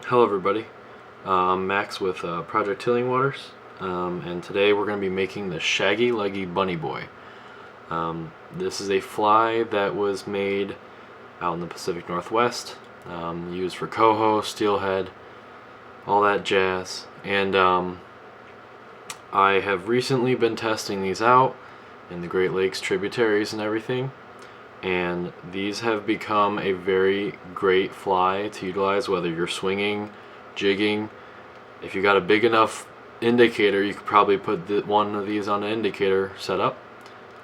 Hello everybody, I'm Max with Project Tilling Waters, and today we're going to be making the Shaggy Leggy Bunny Boi. This is a fly that was made out in the Pacific Northwest, used for coho, steelhead, all that jazz, and I have recently been testing these out in the Great Lakes Tributaries and everything, and these have become a very great fly to utilize whether you're swinging, jigging. If you got a big enough indicator, you could probably put one of these on an indicator setup.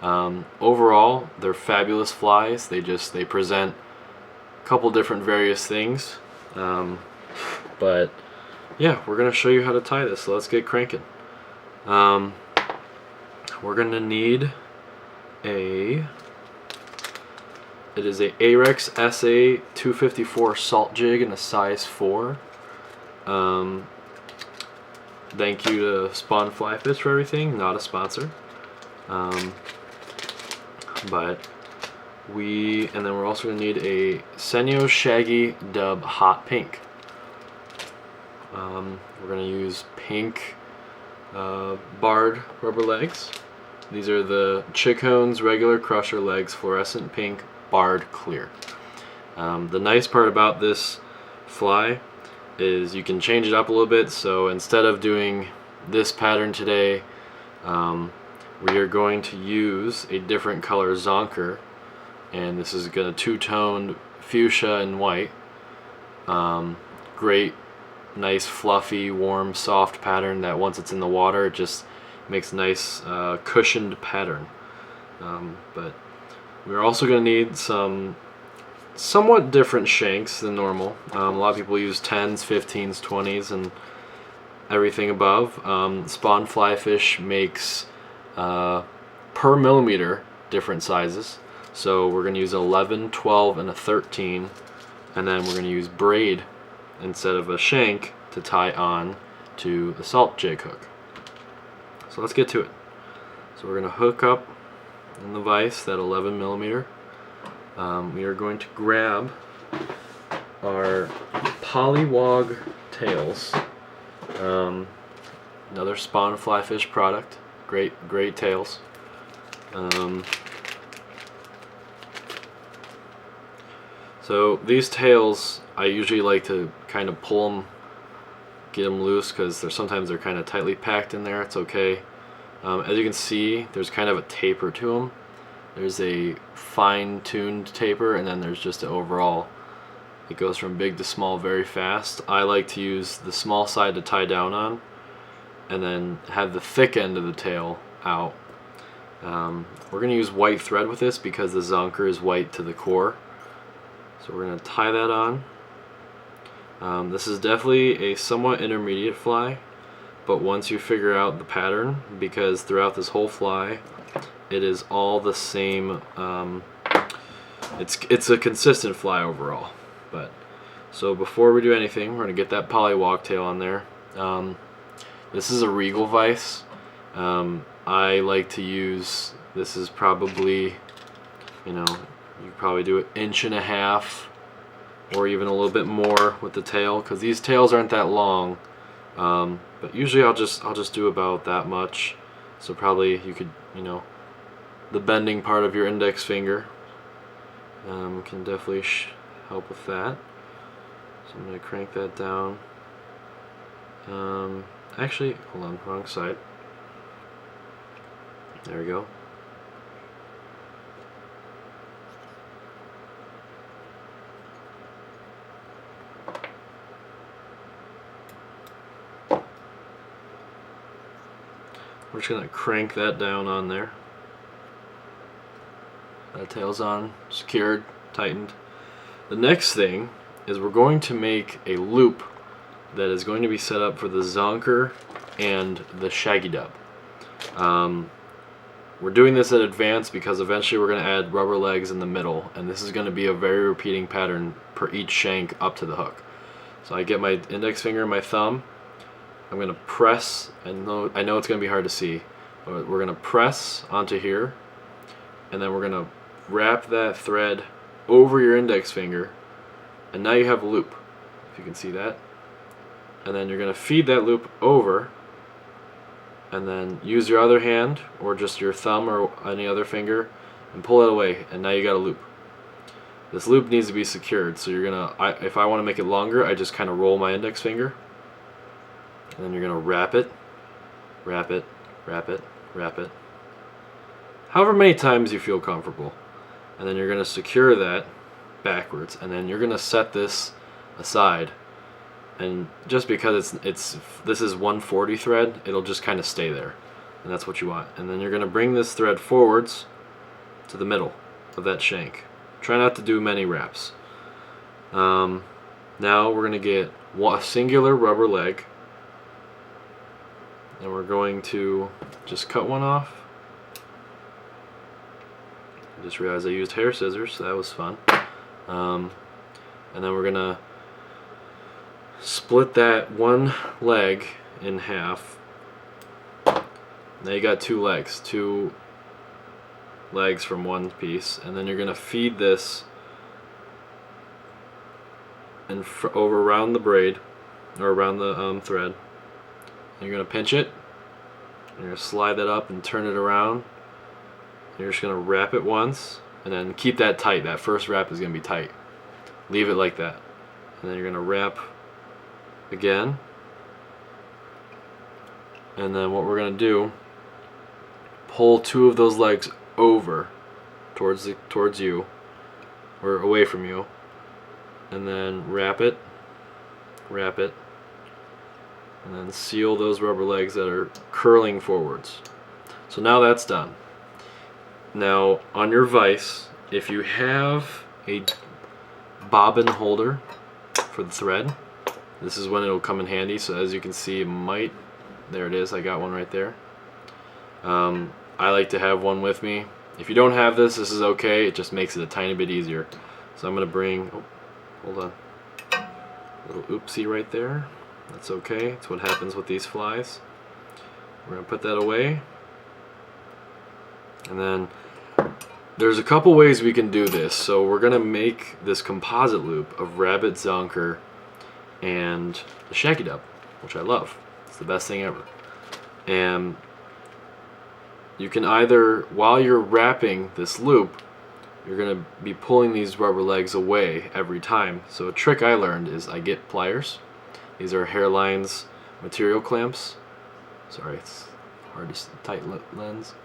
Overall, they're fabulous flies. They present a couple different various things, but yeah, we're gonna show you how to tie this, so let's get cranking. We're gonna need it is a Ahrex SA254 salt jig in a size 4. Thank you to Spawn Fly Fish for everything, not a sponsor. And then we're also going to need a Senyo Shaggy Dub Hot Pink. We're going to use pink barred rubber legs. These are the Chicone's regular crusher legs, fluorescent pink, barred clear. The nice part about this fly is you can change it up a little bit, so instead of doing this pattern today, we are going to use a different color zonker, and this is going to two-toned fuchsia and white. Great, nice, fluffy, warm, soft pattern that once it's in the water, it just makes a nice cushioned pattern. But we're also going to need some somewhat different shanks than normal. A lot of people use 10s, 15s, 20s, and everything above. Spawn Fly Fish makes per millimeter different sizes. So we're going to use 11, 12, and a 13, and then we're going to use braid instead of a shank to tie on to the salt jig hook. So let's get to it. So we're going to hook up in the vise that 11 millimeter. We are going to grab our Polliwog tails, another Spawn Fly Fish product. Great tails. So these tails, I usually like to kind of pull them, get them loose, because sometimes they're kind of tightly packed in there. It's okay. As you can see, there's kind of a taper to them. There's a fine-tuned taper, and then there's just an overall. It goes from big to small very fast. I like to use the small side to tie down on, and then have the thick end of the tail out. We're going to use white thread with this because the zonker is white to the core. So we're going to tie that on. This is definitely a somewhat intermediate fly, but once you figure out the pattern, because throughout this whole fly it is all the same. It's a consistent fly overall. But so before we do anything, we're going to get that Polliwog tail on there. This is a regal vise. I like to use, this is probably, you probably do an 1.5 inch or even a little bit more with the tail, because these tails aren't that long. But usually I'll just do about that much. So probably you could, the bending part of your index finger can definitely help with that. So I'm going to crank that down. Actually, hold on, wrong side. There we go. We're just going to crank that down on there. That tail's on, secured, tightened. The next thing is we're going to make a loop that is going to be set up for the zonker and the Shaggy Dub. We're doing this in advance because eventually we're going to add rubber legs in the middle, and this is going to be a very repeating pattern per each shank up to the hook. So I get my index finger and my thumb. I'm going to press, and I know it's going to be hard to see, but we're going to press onto here, and then we're going to wrap that thread over your index finger, and now you have a loop, if you can see that. and then you're going to feed that loop over, and then use your other hand or just your thumb or any other finger and pull it away, and now you got a loop. This loop needs to be secured, so you're gonna, if I want to make it longer, I just kind of roll my index finger, and then you're gonna wrap it, wrap it, wrap it, wrap it, however many times you feel comfortable, and then you're gonna secure that backwards, and then you're gonna set this aside. And just because this is 140 thread, it'll just kind of stay there, and that's what you want. And then you're gonna bring this thread forwards to the middle of that shank. Try not to do many wraps. Now we're gonna get a singular rubber leg, and we're going to just cut one off. I just realized I used hair scissors, so that was fun. And then we're gonna split that one leg in half. Now you got two legs from one piece, and then you're gonna feed this and over around the braid or around the thread. And you're gonna pinch it. You're gonna slide that up and turn it around. You're just gonna wrap it once, and then keep that tight. That first wrap is gonna be tight. Leave it like that, and then you're gonna wrap again. And then what we're gonna do, pull two of those legs over towards you or away from you, and then wrap it, and then seal those rubber legs that are curling forwards. So now that's done. Now on your vise, if you have a bobbin holder for the thread, this is when it'll come in handy. So as you can see, there it is, I got one right there. I like to have one with me. If you don't have this is okay, it just makes it a tiny bit easier. So I'm going to bring, hold on, a little oopsie right there. That's okay, it's what happens with these flies. We're going to put that away. And then there's a couple ways we can do this. So we're going to make this composite loop of rabbit zonker and the shaggy dub, which I love. It's the best thing ever. And you can either, while you're wrapping this loop, you're going to be pulling these rubber legs away every time. So a trick I learned is I get pliers. These are Hareline's material clamps. Sorry, it's hard to tight lens.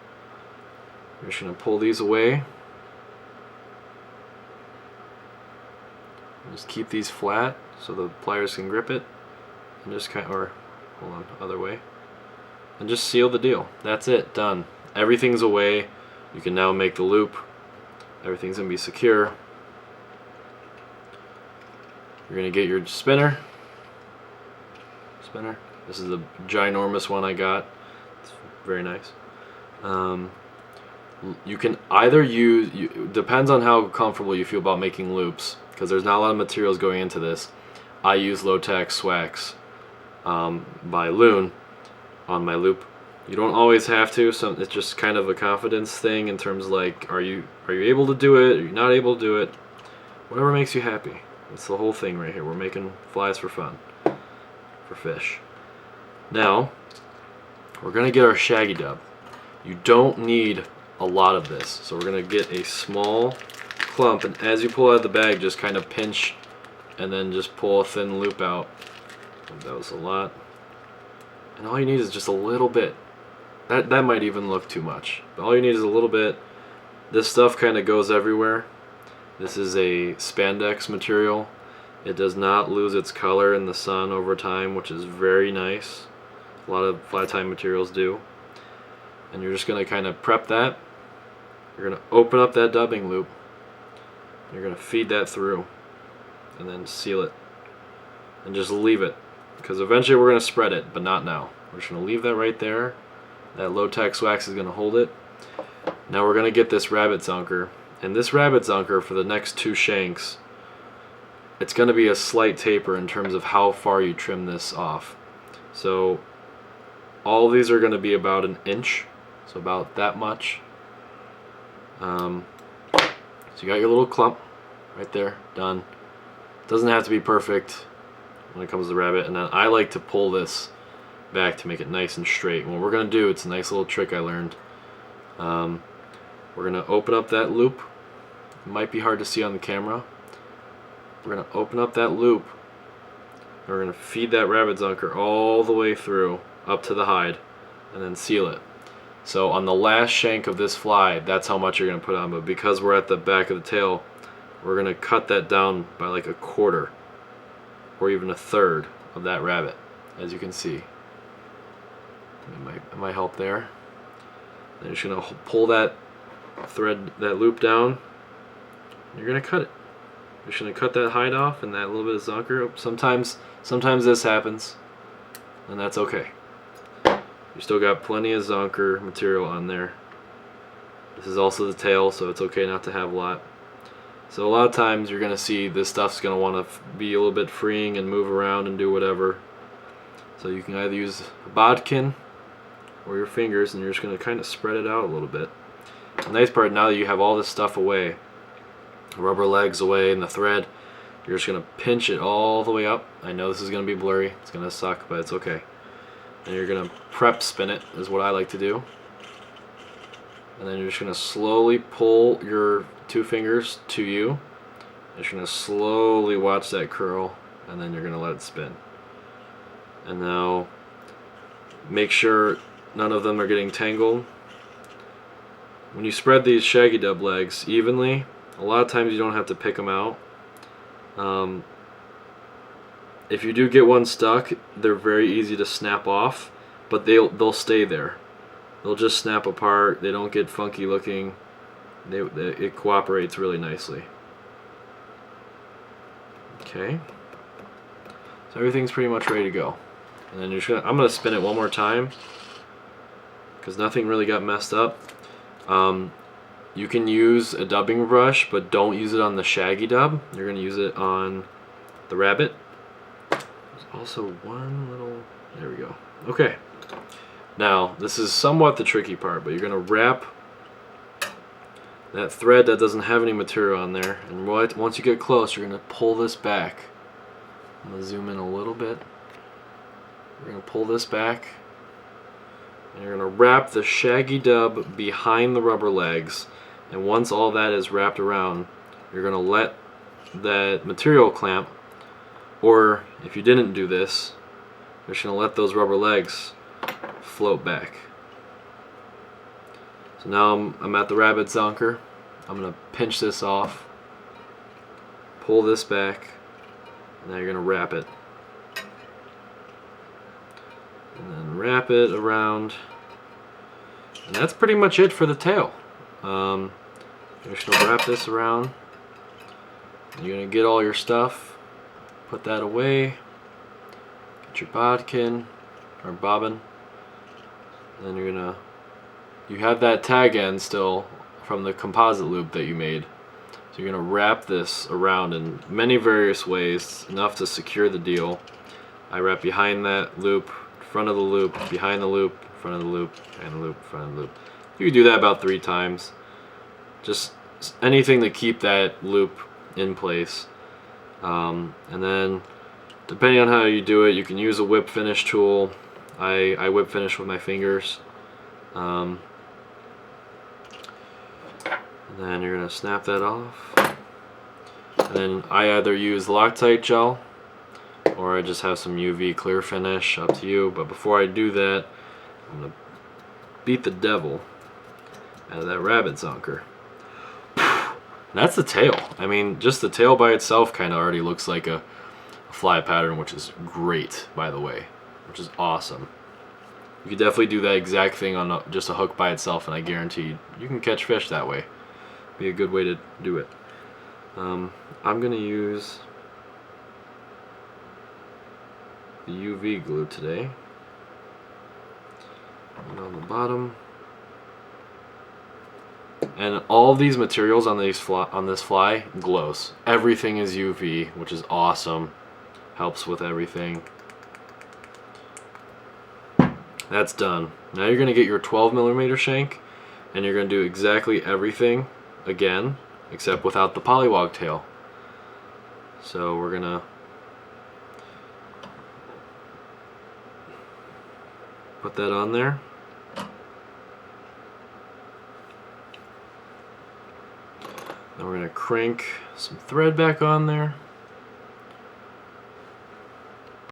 You're just going to pull these away. Just keep these flat so the pliers can grip it, and just kind of, or hold on, other way, and just seal the deal. That's it, done. Everything's away. You can now make the loop. Everything's gonna be secure. You're gonna get your spinner. This is a ginormous one I got. It's very nice. You can either use, depends on how comfortable you feel about making loops, because there's not a lot of materials going into this. I use low-tack swax by Loon on my loop. You don't always have to, so it's just kind of a confidence thing in terms of like, are you able to do it? Are you not able to do it? Whatever makes you happy. That's the whole thing right here. We're making flies for fun, for fish. Now, we're gonna get our shaggy dub. You don't need a lot of this, so we're gonna get a small clump, and as you pull out of the bag, just kind of pinch and then just pull a thin loop out. That was a lot. And all you need is just a little bit. That might even look too much, but all you need is a little bit. This stuff kind of goes everywhere. This is a spandex material. It does not lose its color in the sun over time, which is very nice. A lot of flat tie materials do. And you're just going to kind of prep that. You're going to open up that dubbing loop. You're going to feed that through and then seal it and just leave it, because eventually we're going to spread it, but not now. We're just going to leave that right there. That low-tack wax is going to hold it. Now we're going to get this rabbit zonker, and this rabbit zonker for the next two shanks, it's going to be a slight taper in terms of how far you trim this off. So all of these are going to be about an inch, so about that much. So you got your little clump right there, done. Doesn't have to be perfect. when it comes to the rabbit, and then I like to pull this back to make it nice and straight. And what we're going to do, it's a nice little trick I learned. We're going to open up that loop. It might be hard to see on the camera. We're going to open up that loop. And we're going to feed that rabbit zunker all the way through up to the hide and then seal it. So on the last shank of this fly, that's how much you're going to put on, but because we're at the back of the tail, we're going to cut that down by like a quarter or even a third of that rabbit, as you can see. It might help there. Then you're just going to pull that thread, that loop down, and you're going to cut it. You're just going to cut that hide off and that little bit of zunker. Sometimes this happens, and that's okay. You still got plenty of zunker material on there. This is also the tail, so it's okay not to have a lot. So a lot of times you're going to see this stuff's going to want to be a little bit freeing and move around and do whatever. So you can either use a bodkin or your fingers, and you're just going to kind of spread it out a little bit. The nice part, now that you have all this stuff away, the rubber legs away and the thread, you're just going to pinch it all the way up. I know this is going to be blurry, it's going to suck, but it's okay. And you're going to prep spin it, is what I like to do. And then you're just going to slowly pull your two fingers to you. You're just going to slowly watch that curl, and then you're going to let it spin. And now make sure none of them are getting tangled. When you spread these shaggy dub legs evenly, a lot of times you don't have to pick them out. If you do get one stuck, they're very easy to snap off, but they'll stay there. They'll just snap apart. They don't get funky looking. It cooperates really nicely. Okay, so everything's pretty much ready to go. And then I'm gonna spin it one more time because nothing really got messed up. You can use a dubbing brush, but don't use it on the shaggy dub. You're gonna use it on the rabbit. There's also one little, there we go. Okay, now this is somewhat the tricky part, but you're gonna wrap that thread that doesn't have any material on there, and once you get close, you're gonna pull this back. I'm gonna zoom in a little bit. You're gonna pull this back, and you're gonna wrap the shaggy dub behind the rubber legs, and once all that is wrapped around, you're gonna let that material clamp, or if you didn't do this, you're just gonna let those rubber legs float back. So now I'm at the rabbit zunker. I'm gonna pinch this off, pull this back, and now you're gonna wrap it. And then wrap it around. And that's pretty much it for the tail. You're just gonna wrap this around. You're gonna get all your stuff, put that away, get your bodkin or bobbin, and then you have that tag end still from the composite loop that you made. So you're gonna wrap this around in many various ways, enough to secure the deal. I wrap behind that loop, front of the loop, behind the loop, front of the loop, behind the loop, front of the loop. You can do that about 3 times. Just anything to keep that loop in place. And then depending on how you do it, you can use a whip finish tool. I whip finish with my fingers. And then you're going to snap that off. And then I either use Loctite gel or I just have some UV clear finish, up to you. But before I do that, I'm going to beat the devil out of that rabbit zunker. That's the tail. I mean, just the tail by itself kind of already looks like a fly pattern, which is great, by the way, which is awesome. You could definitely do that exact thing on just a hook by itself, and I guarantee you can catch fish that way. Be a good way to do it. I'm going to use the UV glue today. And on the bottom. And all these materials on this fly glows. Everything is UV, which is awesome. Helps with everything. That's done. Now you're going to get your 12mm shank, and you're going to do exactly everything again, except without the polliwog tail. So we're going to Put that on there. Then we're going to crank some thread back on there.